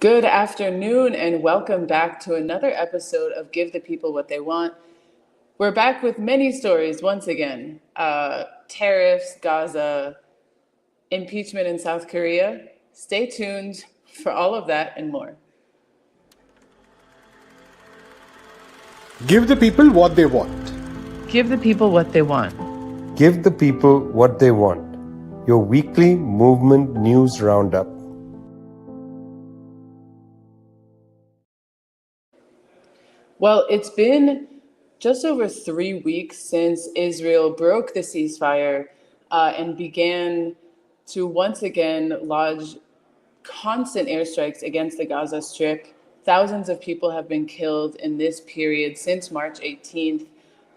Good afternoon, and welcome back to another episode of Give the People What They Want. We're back with many stories once again. Tariffs, Gaza, impeachment in South Korea. Stay tuned for all of that and more. Give the people what they want. Give the people what they want. Give the people what they want. Your weekly movement news roundup. Well, it's been just over 3 weeks since Israel broke the ceasefire and began to once again lodge constant airstrikes against the Gaza Strip. Thousands of people have been killed in this period since March 18th.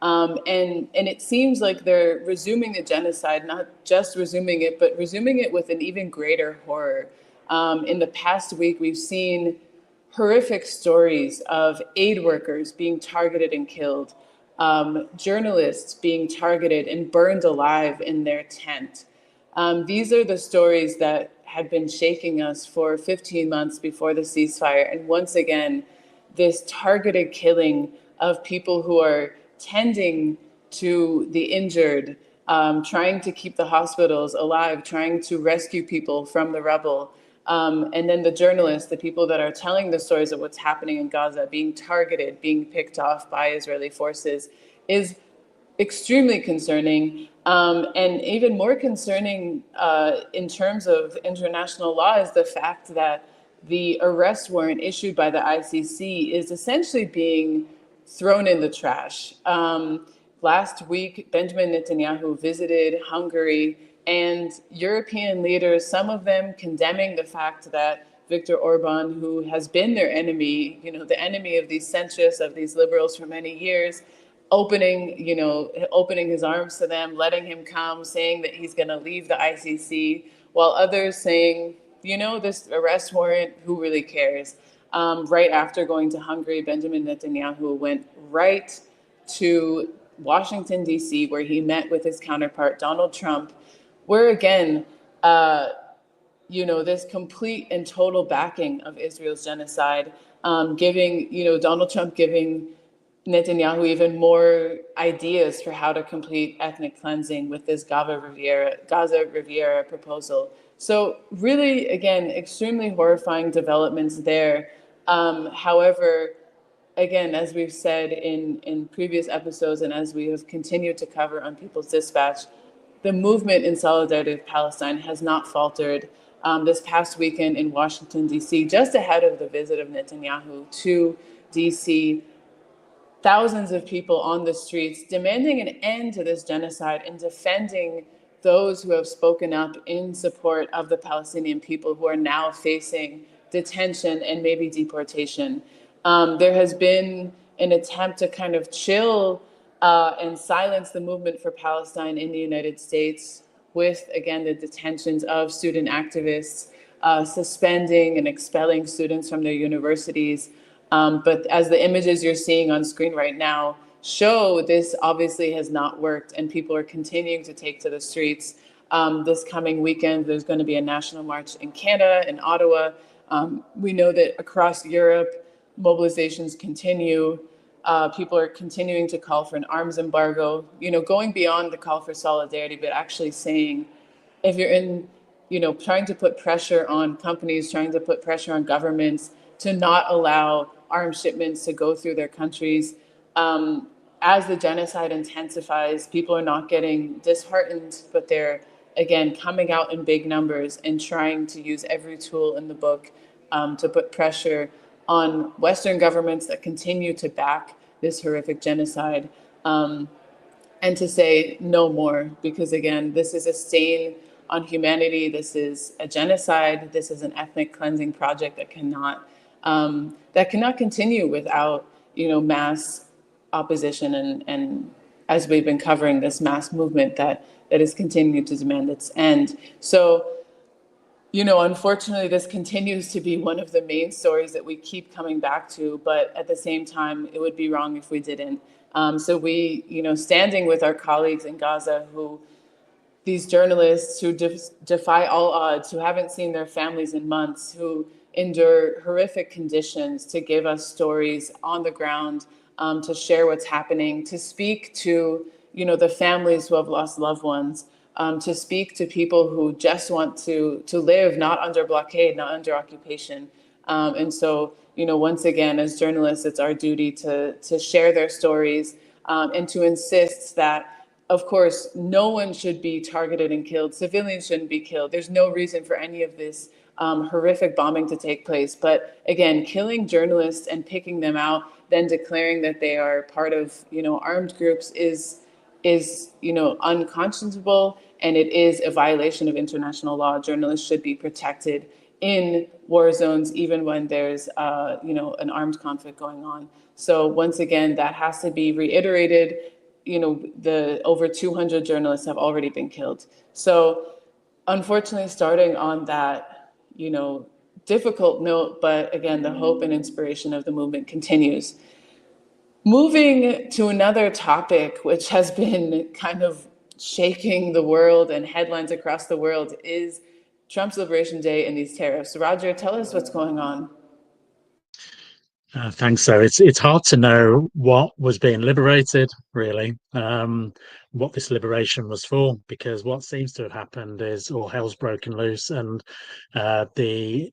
And it seems like they're resuming the genocide, not just resuming it, but resuming it with an even greater horror. In the past week, we've seen horrific stories of aid workers being targeted and killed, journalists being targeted and burned alive in their tent. These are the stories that had been shaking us for 15 months before the ceasefire. And once again, this targeted killing of people who are tending to the injured, trying to keep the hospitals alive, trying to rescue people from the rubble. And then the journalists, the people that are telling the stories of what's happening in Gaza, being targeted, being picked off by Israeli forces, is extremely concerning. And even more concerning in terms of international law is the fact that the arrest warrant issued by the ICC is essentially being thrown in the trash. Last week, Benjamin Netanyahu visited Hungary, and European leaders, some of them condemning the fact that Viktor Orban, who has been their enemy, the enemy of these centrists, of these liberals for many years, opening his arms to them, letting him come, saying that he's going to leave the ICC, while others saying, this arrest warrant, who really cares? Right after going to Hungary, Benjamin Netanyahu went right to Washington, D.C., where he met with his counterpart, Donald Trump, where again, this complete and total backing of Israel's genocide, Donald Trump giving Netanyahu even more ideas for how to complete ethnic cleansing with this Gaza Riviera proposal. So really, again, extremely horrifying developments there. However, again, as we've said in previous episodes and as we have continued to cover on People's Dispatch, the movement in solidarity with Palestine has not faltered. This past weekend in Washington, D.C., just ahead of the visit of Netanyahu to D.C., thousands of people on the streets demanding an end to this genocide and defending those who have spoken up in support of the Palestinian people who are now facing detention and maybe deportation. There has been an attempt to kind of chill and silence the movement for Palestine in the United States with, again, the detentions of student activists, suspending and expelling students from their universities. But as the images you're seeing on screen right now show, this obviously has not worked, and people are continuing to take to the streets. This coming weekend, there's going to be a national march in Canada, in Ottawa. We know that across Europe, mobilizations continue. People are continuing to call for an arms embargo, going beyond the call for solidarity, but actually saying, if you're in, trying to put pressure on companies, trying to put pressure on governments to not allow arms shipments to go through their countries. As the genocide intensifies, people are not getting disheartened, but they're, again, coming out in big numbers and trying to use every tool in the book to put pressure on Western governments that continue to back this horrific genocide, and to say no more, because again, this is a stain on humanity. This is a genocide. This is an ethnic cleansing project that cannot continue without, mass opposition and as we've been covering, this mass movement that is continuing to demand its end. So, unfortunately, this continues to be one of the main stories that we keep coming back to, but at the same time, it would be wrong if we didn't. So we, standing with our colleagues in Gaza who these journalists who defy all odds, who haven't seen their families in months, who endure horrific conditions to give us stories on the ground, to share what's happening, to speak to, the families who have lost loved ones, to speak to people who just want to live not under blockade, not under occupation. And so, once again, as journalists, it's our duty to share their stories, and to insist that, of course, no one should be targeted and killed. Civilians shouldn't be killed. There's no reason for any of this horrific bombing to take place. But again, killing journalists and picking them out, then declaring that they are part of, armed groups is unconscionable, and it is a violation of international law. Journalists should be protected in war zones, even when there's an armed conflict going on. So once again, that has to be reiterated. The over 200 journalists have already been killed. So unfortunately, starting on that, difficult note, but again, the hope and inspiration of the movement continues. Moving to another topic, which has been kind of shaking the world and headlines across the world, is Trump's Liberation Day and these tariffs. Roger, tell us what's going on. Thanks. So it's hard to know what was being liberated, really, what this liberation was for, because what seems to have happened is all hell's broken loose, and the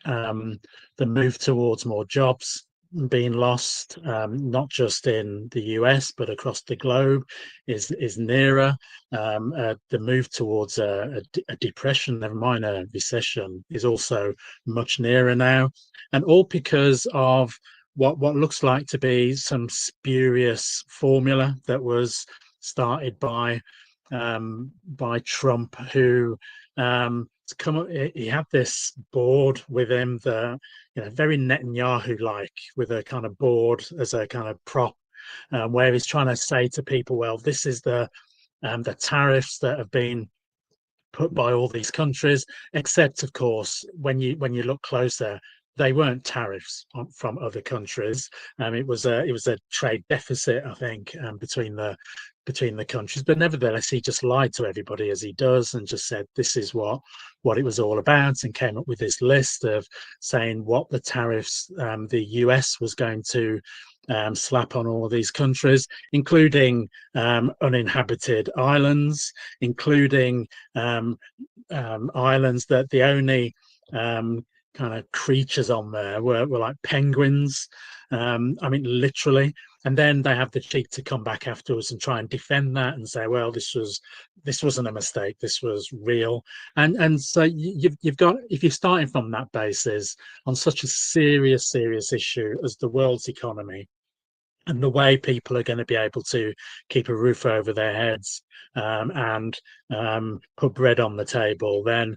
move towards more jobs being lost, not just in the US but across the globe, is nearer. The move towards a depression, never mind a recession, is also much nearer now, and all because of what looks like to be some spurious formula that was started by Trump, who he had this board with him that, very Netanyahu-like, with a kind of board as a kind of prop, where he's trying to say to people, well, this is the tariffs that have been put by all these countries, except of course when you look closer, they weren't tariffs from other countries. It was a trade deficit, I think, between the countries. But nevertheless, he just lied to everybody, as he does, and just said this is what it was all about, and came up with this list of saying what the tariffs the US was going to slap on all of these countries, including uninhabited islands, including islands that the only kind of creatures on there were like penguins. Literally. And then they have the cheek to come back afterwards and try and defend that and say, well, this wasn't a mistake, this was real. And so you've got, if you're starting from that basis on such a serious issue as the world's economy, and the way people are going to be able to keep a roof over their heads, and put bread on the table, then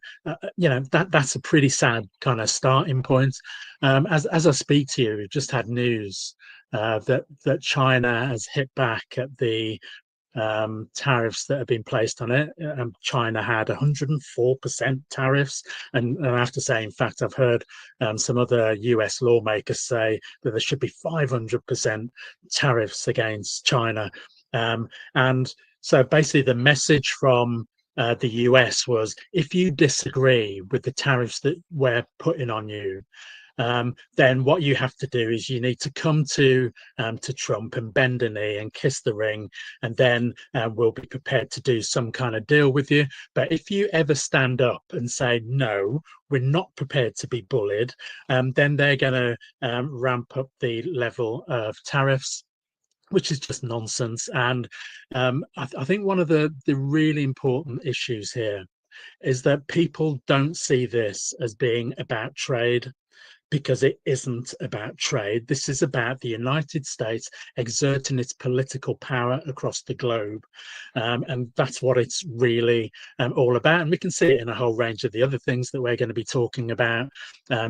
that's a pretty sad kind of starting point. As I speak to you, we've just had news that China has hit back at the tariffs that have been placed on it. China had 104% tariffs, and I have to say, in fact, I've heard some other US lawmakers say that there should be 500% tariffs against China. And so basically the message from the US was, if you disagree with the tariffs that we're putting on you, then what you have to do is you need to come to Trump and bend a knee and kiss the ring, and then we'll be prepared to do some kind of deal with you. But if you ever stand up and say, no, we're not prepared to be bullied, then they're going to ramp up the level of tariffs, which is just nonsense. And I think one of the really important issues here is that people don't see this as being about trade, because it isn't about trade. This is about the United States exerting its political power across the globe. And that's what it's really all about. And we can see it in a whole range of the other things that we're going to be talking about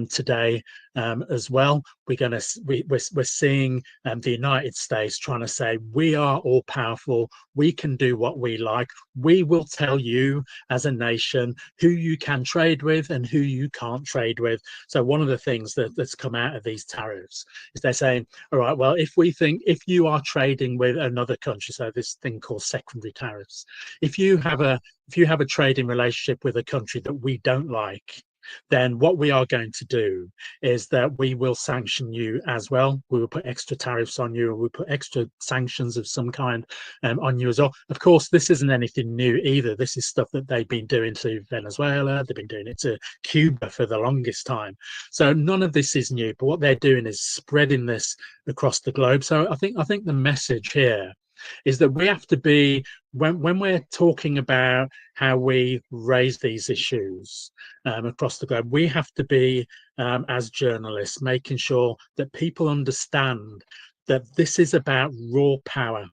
today as well. We're seeing the United States trying to say, we are all powerful, we can do what we like, we will tell you as a nation who you can trade with and who you can't trade with. So one of the things that's come out of these tariffs is they're saying, all right, well, if you are trading with another country, so this thing called secondary tariffs, if you have a trading relationship with a country that we don't like, then what we are going to do is that we will sanction you as well. We will put extra tariffs on you, or we'll put extra sanctions of some kind on you as well. Of course, this isn't anything new either. This is stuff that they've been doing to Venezuela. They've been doing it to Cuba for the longest time. So none of this is new, but what they're doing is spreading this across the globe. So I think the message here is that we have to be, when we're talking about how we raise these issues across the globe, we have to be, as journalists, making sure that people understand that this is about raw power.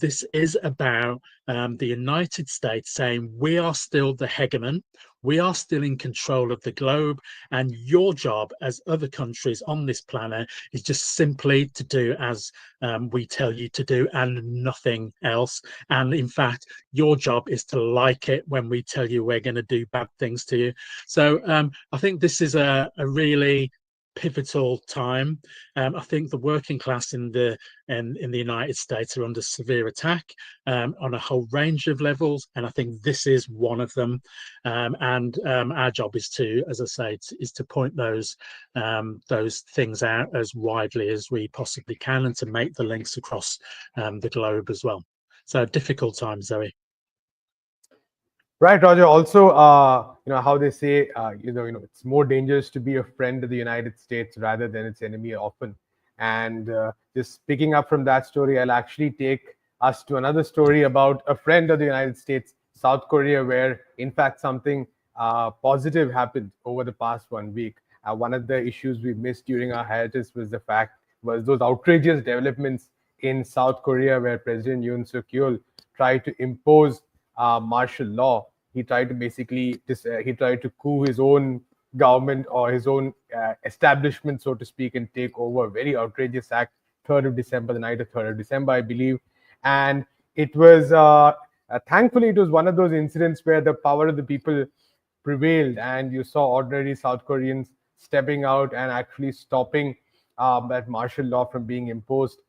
This is about the United States saying we are still the hegemon, we are still in control of the globe, and your job as other countries on this planet is just simply to do as we tell you to do and nothing else. And in fact, your job is to like it when we tell you we're going to do bad things to you. So I think this is a really pivotal time. I think the working class in the United States are under severe attack on a whole range of levels, and I think this is one of them. And our job is to, as I say, is to point those things out as widely as we possibly can, and to make the links across the globe as well. So difficult times, Zoe. Right, Roger. Also, how they say, it's more dangerous to be a friend of the United States rather than its enemy often. And just picking up from that story, I'll actually take us to another story about a friend of the United States, South Korea, where in fact something positive happened over the past 1 week. One of the issues we missed during our hiatus was those outrageous developments in South Korea, where President Yoon Suk Yeol tried to impose martial law. He tried to basically coup his own government or his own establishment, so to speak, and take over. Very outrageous act. 3rd of December, the night of 3rd of December, I believe. And it was, thankfully, it was one of those incidents where the power of the people prevailed, and you saw ordinary South Koreans stepping out and actually stopping that martial law from being imposed,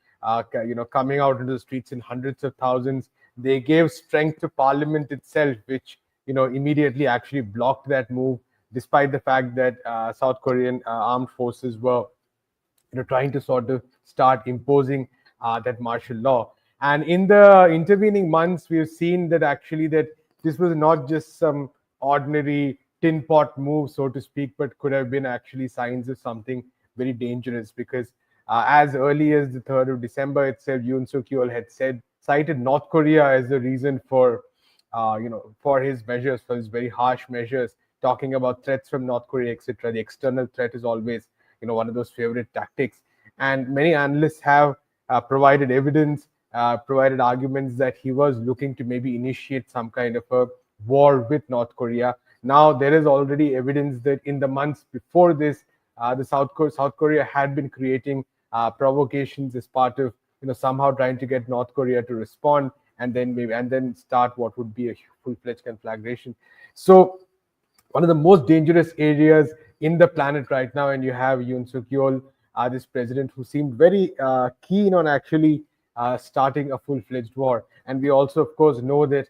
coming out into the streets in hundreds of thousands. They gave strength to parliament itself, which immediately actually blocked that move, despite the fact that South Korean armed forces were trying to sort of start imposing that martial law. And in the intervening months, we've seen that actually that this was not just some ordinary tin pot move, so to speak, but could have been actually signs of something very dangerous, because as early as the 3rd of December itself, Yoon Suk Yeol had cited North Korea as the reason for his measures, for his very harsh measures, talking about threats from North Korea, etc. The external threat is always, one of those favorite tactics. And many analysts have provided evidence, provided arguments that he was looking to maybe initiate some kind of a war with North Korea. Now, there is already evidence that in the months before this, the South Korea had been creating provocations as part of somehow trying to get North Korea to respond, and then start what would be a full-fledged conflagration. So one of the most dangerous areas in the planet right now, and you have Yoon Suk Yeol, this president who seemed very keen on actually starting a full-fledged war. And we also, of course, know that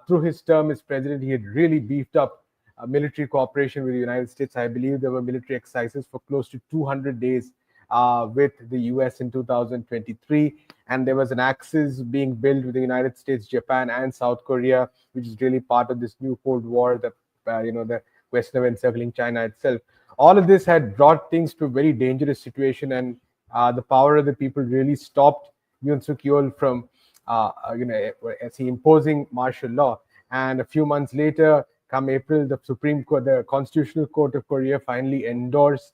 through his term as president, he had really beefed up military cooperation with the United States. I believe there were military exercises for close to 200 days with the US in 2023, and there was an axis being built with the United States, Japan, and South Korea, which is really part of this new Cold War, the question of encircling China itself. All of this had brought things to a very dangerous situation, and the power of the people really stopped Yoon Suk Yeol from imposing martial law. And a few months later, come April, the Supreme Court, the Constitutional Court of Korea, finally endorsed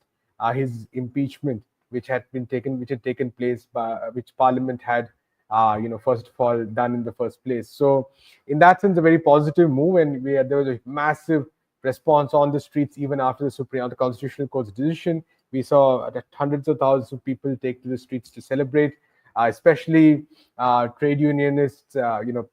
his impeachment, which had taken place, which Parliament had, first of all done in the first place. So, in that sense, a very positive move, and there was a massive response on the streets even after the Constitutional Court's decision. We saw that hundreds of thousands of people take to the streets to celebrate, especially trade unionists.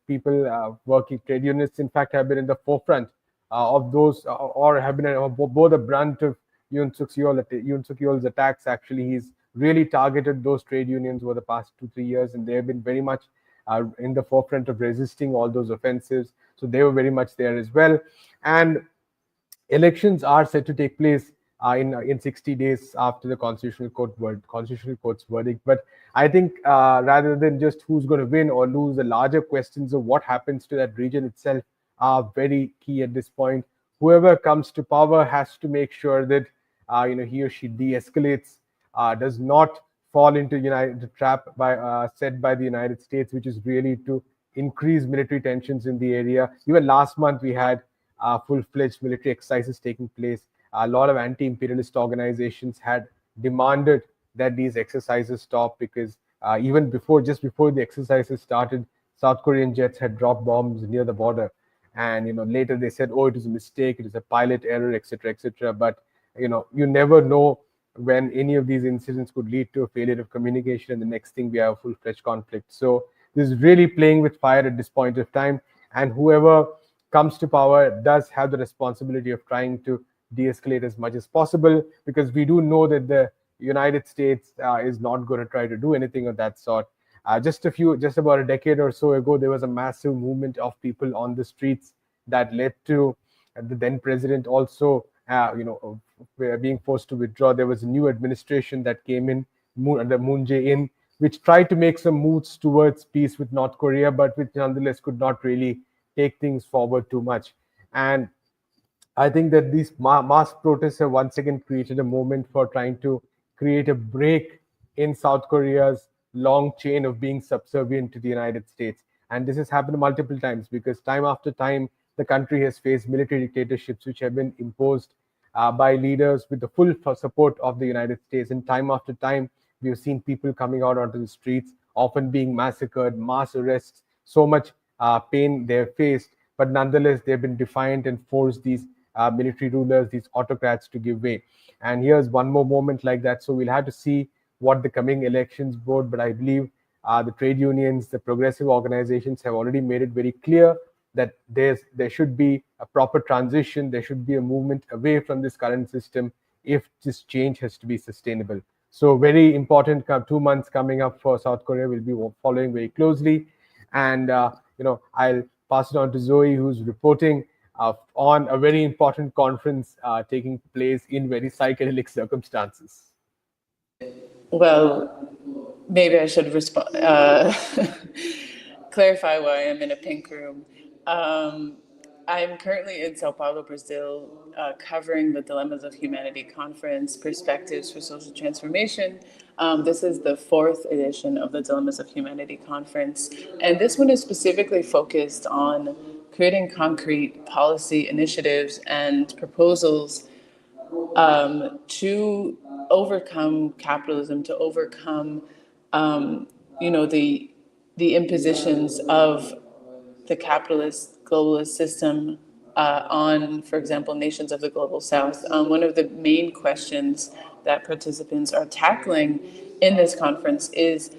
People working trade unionists, in fact, have been in the forefront of those, or have been bore the brunt of Yoon Suk Yeol's attacks, actually, he's really targeted those trade unions over the past 2-3 years, and they have been very much in the forefront of resisting all those offensives. So they were very much there as well. And elections are set to take place in 60 days after the Constitutional Court's verdict. But I think rather than just who's going to win or lose, the larger questions of what happens to that region itself are very key at this point. Whoever comes to power has to make sure that he or she de-escalates, does not fall into the trap set by the United States, which is really to increase military tensions in the area. Even last month, we had full-fledged military exercises taking place. A lot of anti-imperialist organizations had demanded that these exercises stop, because just before the exercises started, South Korean jets had dropped bombs near the border. And later they said, oh, it was a mistake, it is a pilot error, etc., etc. But you never know when any of these incidents could lead to a failure of communication, and the next thing we have a full-fledged conflict. So this is really playing with fire at this point of time, and whoever comes to power does have the responsibility of trying to de-escalate as much as possible, because we do know that the United States is not going to try to do anything of that sort. Just about a decade or so ago, there was a massive movement of people on the streets that led to the then president also being forced to withdraw. There was a new administration that came in under Moon Jae-in, which tried to make some moves towards peace with North Korea, but which nonetheless could not really take things forward too much. And I think that these mass protests have once again created a moment for trying to create a break in South Korea's long chain of being subservient to the United States. And this has happened multiple times, because time after time, the country has faced military dictatorships which have been imposed by leaders with the full support of the United States. And time after time, we have seen people coming out onto the streets, often being massacred, mass arrests, so much pain they have faced, but nonetheless, they've been defiant and forced these military rulers, these autocrats, to give way. And here's one more moment like that. So we'll have to see what the coming elections brought, but I believe the trade unions, the progressive organizations have already made it very clear that there should be a proper transition, there should be a movement away from this current system if this change has to be sustainable. So very important 2 months coming up for South Korea. We'll be following very closely. And I'll pass it on to Zoe, who's reporting on a very important conference taking place in very psychedelic circumstances. Well, maybe I should clarify why I'm in a pink room. I'm currently in Sao Paulo, Brazil, covering the Dilemmas of Humanity conference, Perspectives for Social Transformation. This is the 4th edition of the Dilemmas of Humanity conference. And this one is specifically focused on creating concrete policy initiatives and proposals to overcome capitalism, to overcome, the impositions of the capitalist globalist system on, for example, nations of the global south. One of the main questions that participants are tackling in this conference is,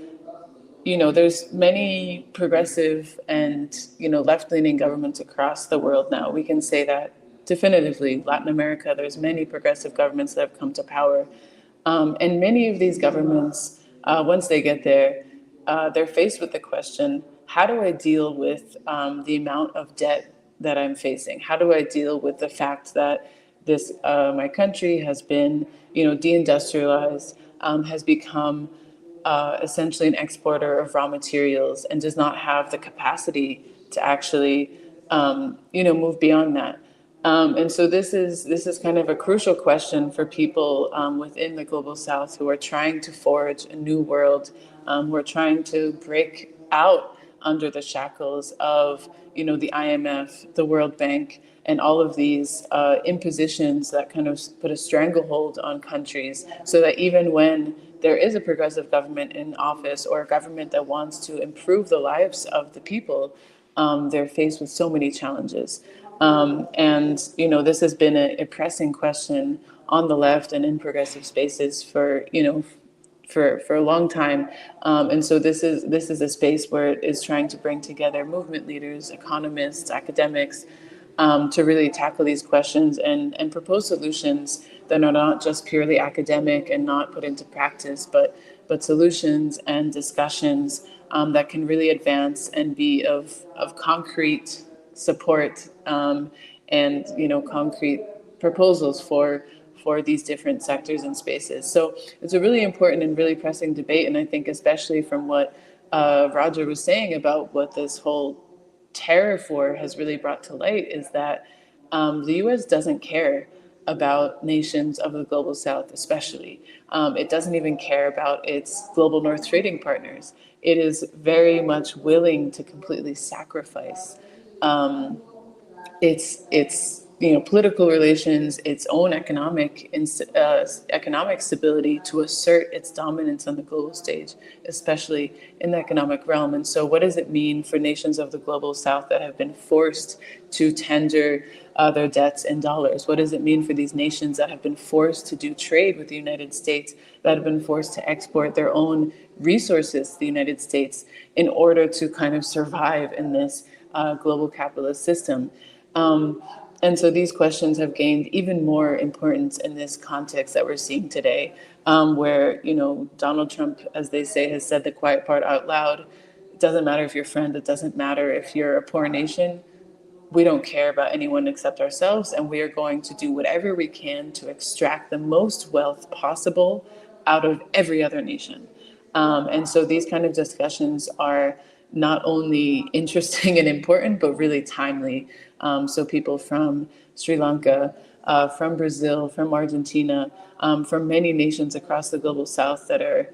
there's many progressive and, left-leaning governments across the world now. We can say that definitively. Latin America, there's many progressive governments that have come to power. And many of these governments, once they get there, they're faced with the question, how do I deal with the amount of debt that I'm facing? How do I deal with the fact that my country has been, deindustrialized, has become essentially an exporter of raw materials, and does not have the capacity to actually, move beyond that. And so this is kind of a crucial question for people within the global south who are trying to forge a new world, who are trying to break out under the shackles of, the IMF, the World Bank, and all of these impositions that kind of put a stranglehold on countries, so that even when there is a progressive government in office, or a government that wants to improve the lives of the people, they're faced with so many challenges. And, this has been a pressing question on the left and in progressive spaces for a long time. And so this is a space where it is trying to bring together movement leaders, economists, academics, to really tackle these questions and propose solutions that are not just purely academic and not put into practice, but solutions and discussions that can really advance and be of concrete support and concrete proposals for these different sectors and spaces. So it's a really important and really pressing debate, and I think especially from what Roger was saying about what this whole tariff war has really brought to light is that the U.S. doesn't care about nations of the global South, especially. It doesn't even care about its global North trading partners. It is very much willing to completely sacrifice its political relations, its own economic stability to assert its dominance on the global stage, especially in the economic realm. And so, what does it mean for nations of the global South that have been forced to tender their debts in dollars? What does it mean for these nations that have been forced to do trade with the United States, that have been forced to export their own resources to the United States in order to kind of survive in this global capitalist system? And so these questions have gained even more importance in this context that we're seeing today, where, Donald Trump, as they say, has said the quiet part out loud. It doesn't matter if you're a friend. It doesn't matter if you're a poor nation. We don't care about anyone except ourselves, and we are going to do whatever we can to extract the most wealth possible out of every other nation. And so these kind of discussions are not only interesting and important, but really timely. So people from Sri Lanka, from Brazil, from Argentina, from many nations across the global South that are,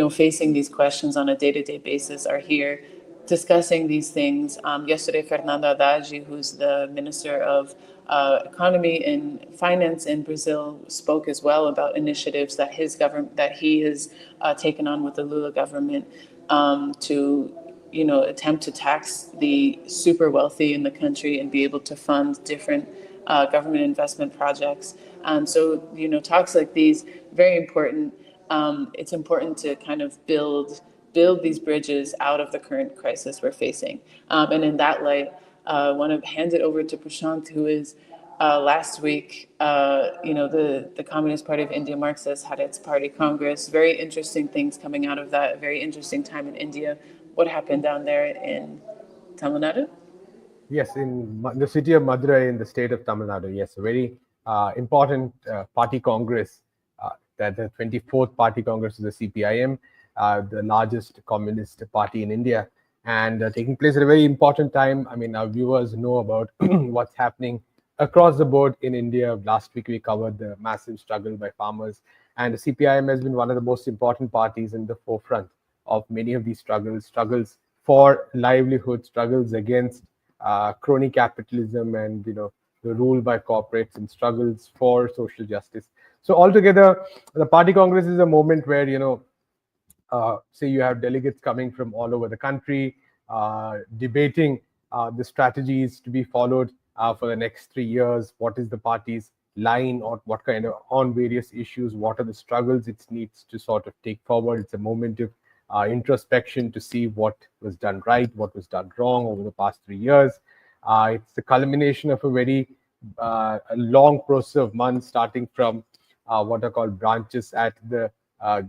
facing these questions on a day-to-day basis are here discussing these things. Yesterday, Fernando Haddad, who's the Minister of Economy and Finance in Brazil, spoke as well about initiatives that his government, that he has taken on with the Lula government to, attempt to tax the super wealthy in the country and be able to fund different government investment projects. So, talks like these, very important. It's important to kind of build these bridges out of the current crisis we're facing. And in that light, I want to hand it over to Prasanth, who is last week, the Communist Party of India Marxists had its party congress. Very interesting things coming out of that. A very interesting time in India. What happened down there in Tamil Nadu? Yes, in the city of Madurai in the state of Tamil Nadu. Yes, a very important party congress, that the 24th party congress of the CPIM, the largest communist party in India, and taking place at a very important time. I mean, our viewers know about what's happening across the board in India. Last week, we covered the massive struggle by farmers, and the CPIM has been one of the most important parties in the forefront of many of these struggles for livelihood, struggles against crony capitalism and the rule by corporates, and struggles for social justice. So altogether, the party congress is a moment where say you have delegates coming from all over the country, debating the strategies to be followed for the next 3 years. What is the party's line, or what kind of on various issues? What are the struggles it needs to sort of take forward? It's a moment of introspection to see what was done right, what was done wrong over the past 3 years. It's the culmination of a very long process of months, starting from what are called branches at the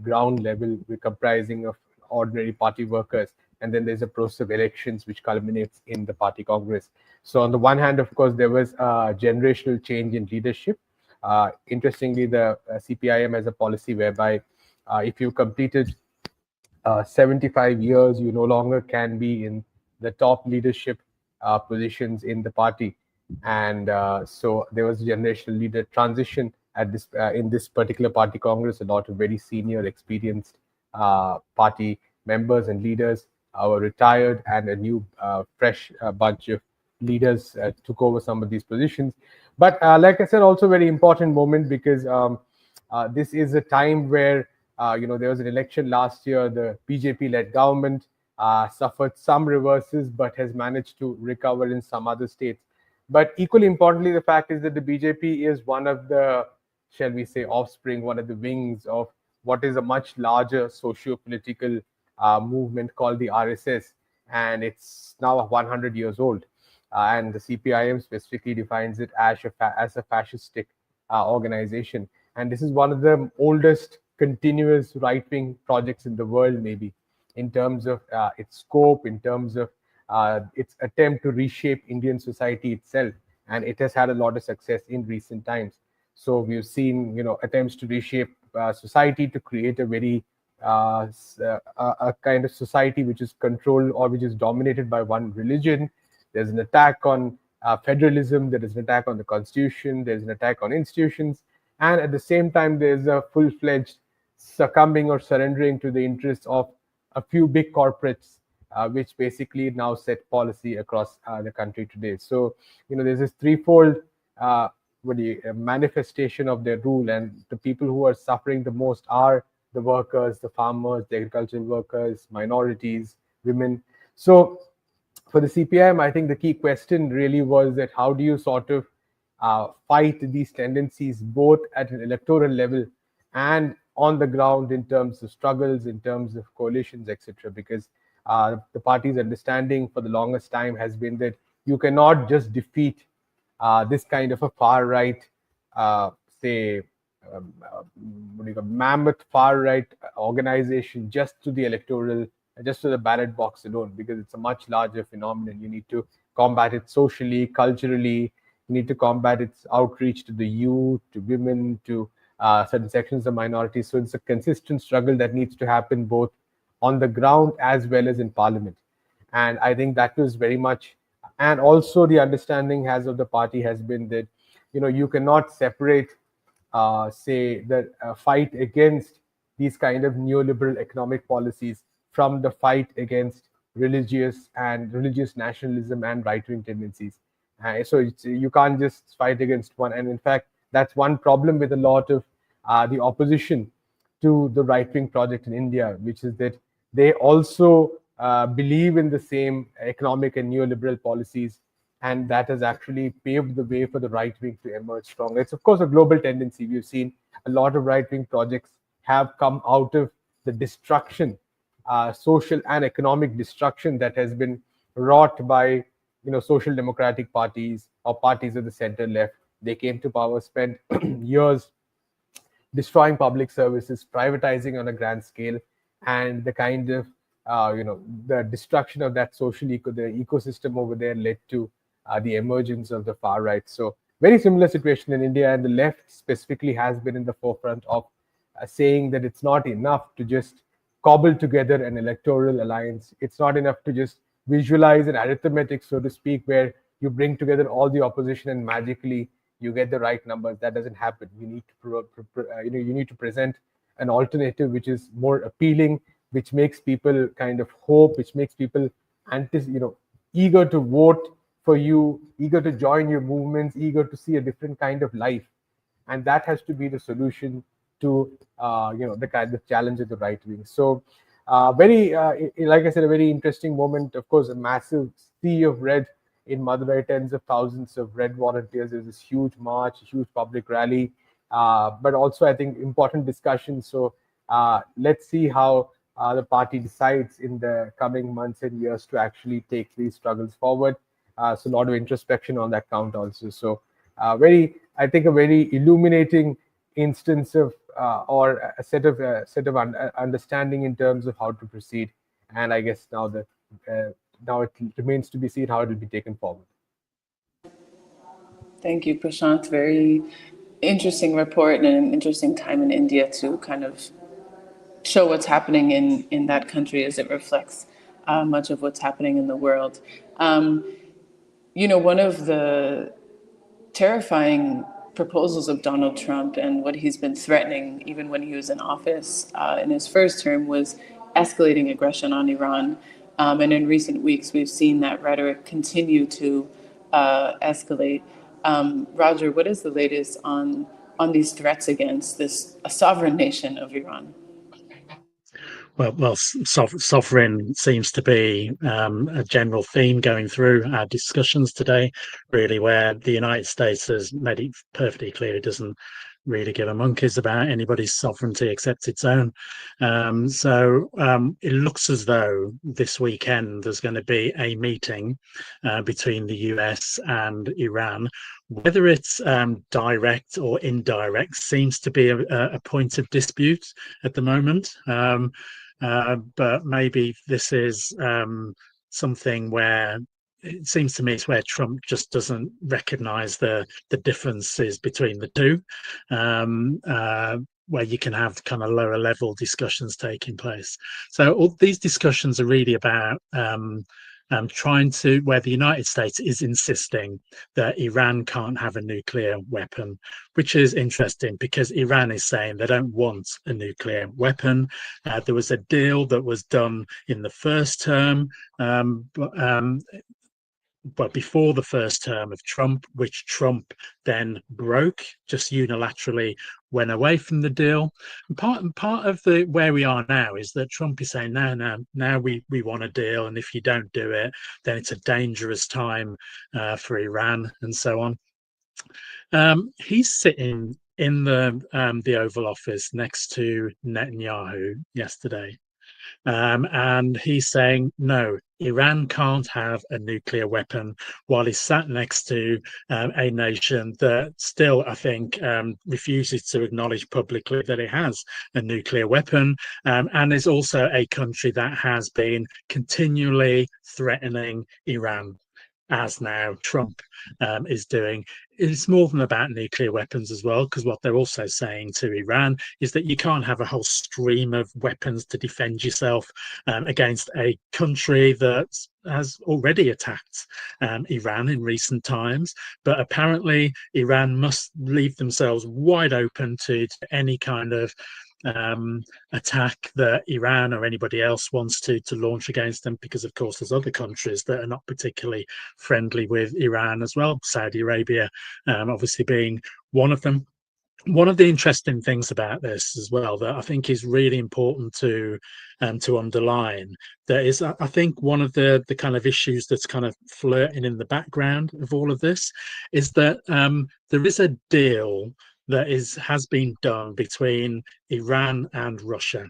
ground level, comprising of ordinary party workers. And then there's a process of elections which culminates in the party congress. So on the one hand, of course, there was a generational change in leadership. Interestingly, the CPIM has a policy whereby if you completed 75 years, you no longer can be in the top leadership positions in the party. And so there was a generational leader transition at this in this particular party congress. A lot of very senior, experienced party members and leaders were retired, and a new, fresh bunch of leaders took over some of these positions. But like I said, also very important moment, because this is a time where there was an election last year. The BJP-led government suffered some reverses, but has managed to recover in some other states. But equally importantly, the fact is that the BJP is one of the, shall we say, offspring, one of the wings of what is a much larger socio-political movement called the RSS, and it's now 100 years old. And the CPIM specifically defines it as a fascistic organization. And this is one of the oldest continuous right-wing projects in the world, maybe, in terms of its scope, in terms of its attempt to reshape Indian society itself. And it has had a lot of success in recent times. So we've seen, attempts to reshape society, to create a very a kind of society which is controlled or which is dominated by one religion. There's an attack on federalism. There is an attack on the constitution. There's an attack on institutions. And at the same time, there's a full-fledged succumbing or surrendering to the interests of a few big corporates, which basically now set policy across the country today. So, there's this threefold manifestation of their rule, and the people who are suffering the most are the workers, the farmers, the agricultural workers, minorities, women. So for the CPIM, I think the key question really was that how do you sort of fight these tendencies both at an electoral level and on the ground in terms of struggles, in terms of coalitions, etc. Because the party's understanding for the longest time has been that you cannot just defeat this kind of a far right, mammoth far right organization just to the electoral, just to the ballot box alone, because it's a much larger phenomenon. You need to combat it socially, culturally. You need to combat its outreach to the youth, to women, to certain sections of minorities. So it's a consistent struggle that needs to happen both on the ground as well as in parliament. And I think that was very much, and also the understanding of the party has been that, you cannot separate, the fight against these kind of neoliberal economic policies from the fight against religious nationalism and right-wing tendencies. So you can't just fight against one. And in fact, that's one problem with a lot of the opposition to the right-wing project in India, which is that they also believe in the same economic and neoliberal policies, and that has actually paved the way for the right wing to emerge stronger. It's of course a global tendency. We've seen a lot of right-wing projects have come out of the destruction, social and economic destruction that has been wrought by social democratic parties or parties of the center left. They came to power, spent years destroying public services, privatizing on a grand scale, and the kind of the destruction of that social the ecosystem over there led to the emergence of the far right. So very similar situation in India, and the left specifically has been in the forefront of saying that it's not enough to just cobble together an electoral alliance. It's not enough to just visualize an arithmetic, so to speak, where you bring together all the opposition and magically you get the right numbers. That doesn't happen. You need to you need to present an alternative which is more appealing, which makes people kind of hope, which makes people eager to vote for you, eager to join your movements, eager to see a different kind of life. And that has to be the solution to the kind of challenge of the right wing. So very like I said, a very interesting moment. Of course, a massive sea of red in Madurai, tens of thousands of red volunteers. There's this huge march, a huge public rally, but also I think important discussions. So let's see how the party decides in the coming months and years to actually take these struggles forward. So a lot of introspection on that count also. So I think a very illuminating instance of or a set of understanding in terms of how to proceed. And I guess now it remains to be seen how it will be taken forward. Thank you, Prasanth. Very interesting report and an interesting time in India to kind of show what's happening in that country as it reflects much of what's happening in the world. One of the terrifying proposals of Donald Trump and what he's been threatening, even when he was in office in his first term, was escalating aggression on Iran. And in recent weeks, we've seen that rhetoric continue to escalate. Roger, what is the latest on these threats against a sovereign nation of Iran? Well, sovereign seems to be a general theme going through our discussions today, really, where the United States has made it perfectly clear it doesn't really give a monkeys about anybody's sovereignty except its own. It looks as though this weekend there's going to be a meeting between the US and Iran. Whether it's direct or indirect seems to be a point of dispute at the moment. But maybe this is something where it seems to me it's where Trump just doesn't recognize the differences between the two, where you can have kind of lower level discussions taking place. So all these discussions are really about trying to, where the United States is insisting that Iran can't have a nuclear weapon, which is interesting because Iran is saying they don't want a nuclear weapon. There was a deal that was done in the first term, but before the first term of Trump, which Trump then broke, just unilaterally went away from the deal. And part of the where we are now is that Trump is saying, now we want a deal, and if you don't do it, then it's a dangerous time for Iran and so on. He's sitting in the Oval Office next to Netanyahu yesterday. And he's saying, no, Iran can't have a nuclear weapon, while he's sat next to a nation that still, I think, refuses to acknowledge publicly that it has a nuclear weapon, and is also a country that has been continually threatening Iran, as now Trump is doing. It's more than about nuclear weapons as well, because what they're also saying to Iran is that you can't have a whole stream of weapons to defend yourself against a country that has already attacked Iran in recent times. But apparently Iran must leave themselves wide open to any kind of attack that Iran or anybody else wants to launch against them, because of course there's other countries that are not particularly friendly with Iran as well, Saudi Arabia obviously being one of them. One of the interesting things about this as well that I think is really important to underline, that is, I think one of the kind of issues that's kind of flirting in the background of all of this is that there is a deal that has been done between Iran and Russia.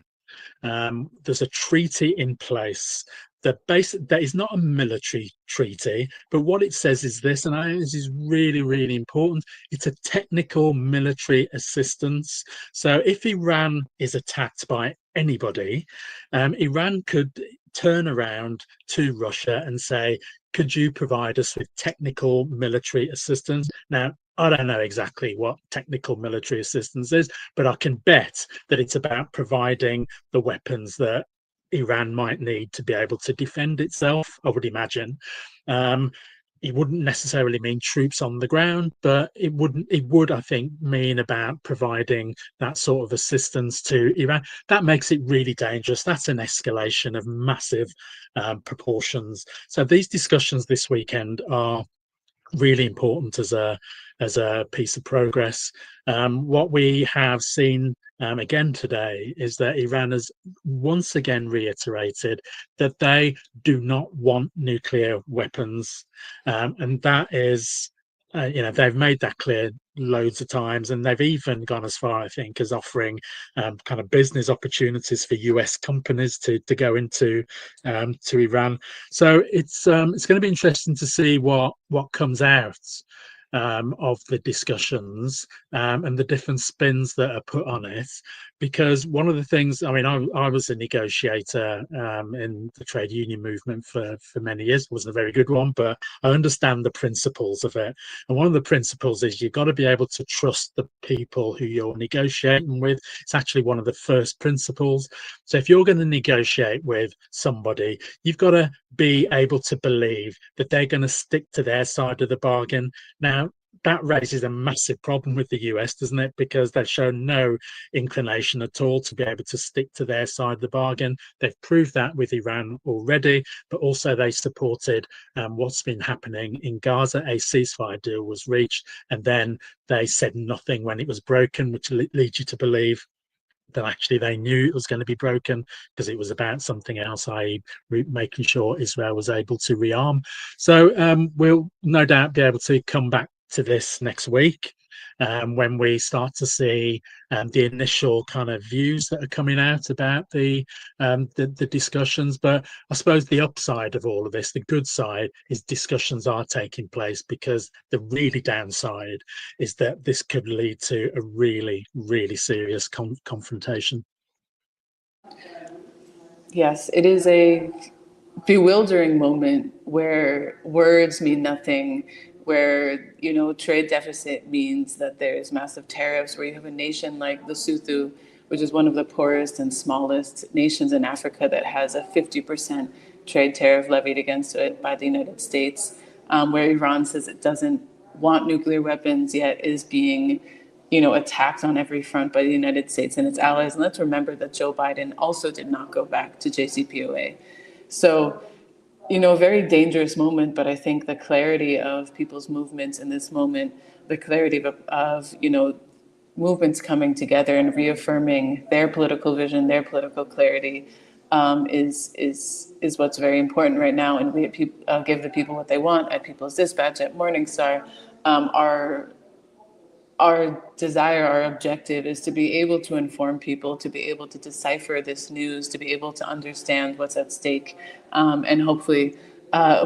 There's a treaty in place that is not a military treaty, but what it says is this, and I think this is really, really important. It's a technical military assistance. So if Iran is attacked by anybody, Iran could turn around to Russia and say, could you provide us with technical military assistance? Now, I don't know exactly what technical military assistance is, but I can bet that it's about providing the weapons that Iran might need to be able to defend itself, I would imagine. It wouldn't necessarily mean troops on the ground, but it would, I think, mean about providing that sort of assistance to Iran. That makes it really dangerous. That's an escalation of massive proportions. So these discussions this weekend are really important as a piece of progress. What we have seen again today is that Iran has once again reiterated that they do not want nuclear weapons, and that is, they've made that clear loads of times, and they've even gone as far, I think, as offering kind of business opportunities for US companies to go into to Iran. So it's going to be interesting to see what comes out of the discussions and the different spins that are put on it, because one of the things, I mean, I was a negotiator in the trade union movement for many years. It wasn't a very good one, but I understand the principles of it. And one of the principles is you've got to be able to trust the people who you're negotiating with. It's actually one of the first principles. So if you're going to negotiate with somebody, you've got to be able to believe that they're going to stick to their side of the bargain. Now, that raises a massive problem with the US, doesn't it? Because they've shown no inclination at all to be able to stick to their side of the bargain. They've proved that with Iran already, but also they supported what's been happening in Gaza. A ceasefire deal was reached, and then they said nothing when it was broken, which leads you to believe that actually they knew it was going to be broken because it was about something else, i.e. making sure Israel was able to rearm. So we'll no doubt be able to come back to this next week when we start to see the initial kind of views that are coming out about the discussions. But I suppose the upside of all of this, the good side, is discussions are taking place, because the really downside is that this could lead to a really, really serious confrontation. Yes, it is a bewildering moment where words mean nothing, where, you know, trade deficit means that there's massive tariffs, where you have a nation like Lesotho, which is one of the poorest and smallest nations in Africa, that has a 50% trade tariff levied against it by the United States, where Iran says it doesn't want nuclear weapons, yet is being, you know, attacked on every front by the United States and its allies. And let's remember that Joe Biden also did not go back to JCPOA. So, you know, a very dangerous moment, but I think the clarity of people's movements in this moment, the clarity of you know, movements coming together and reaffirming their political vision, their political clarity, is what's very important right now. And we at Give the People What They Want, at People's Dispatch, at Morningstar, our desire, our objective is to be able to inform people, to be able to decipher this news, to be able to understand what's at stake. And hopefully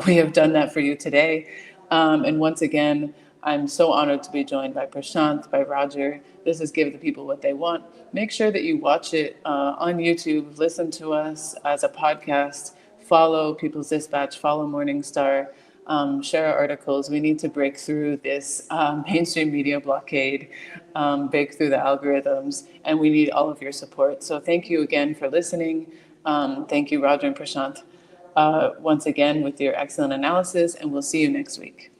we have done that for you today. And once again, I'm so honored to be joined by Prasanth, by Roger. This is Give the People What They Want. Make sure that you watch it on YouTube, listen to us as a podcast, follow People's Dispatch, follow Morningstar. Share our articles. We need to break through this mainstream media blockade, break through the algorithms, and we need all of your support. So thank you again for listening. Thank you, Roger and Prasanth, once again with your excellent analysis, and we'll see you next week.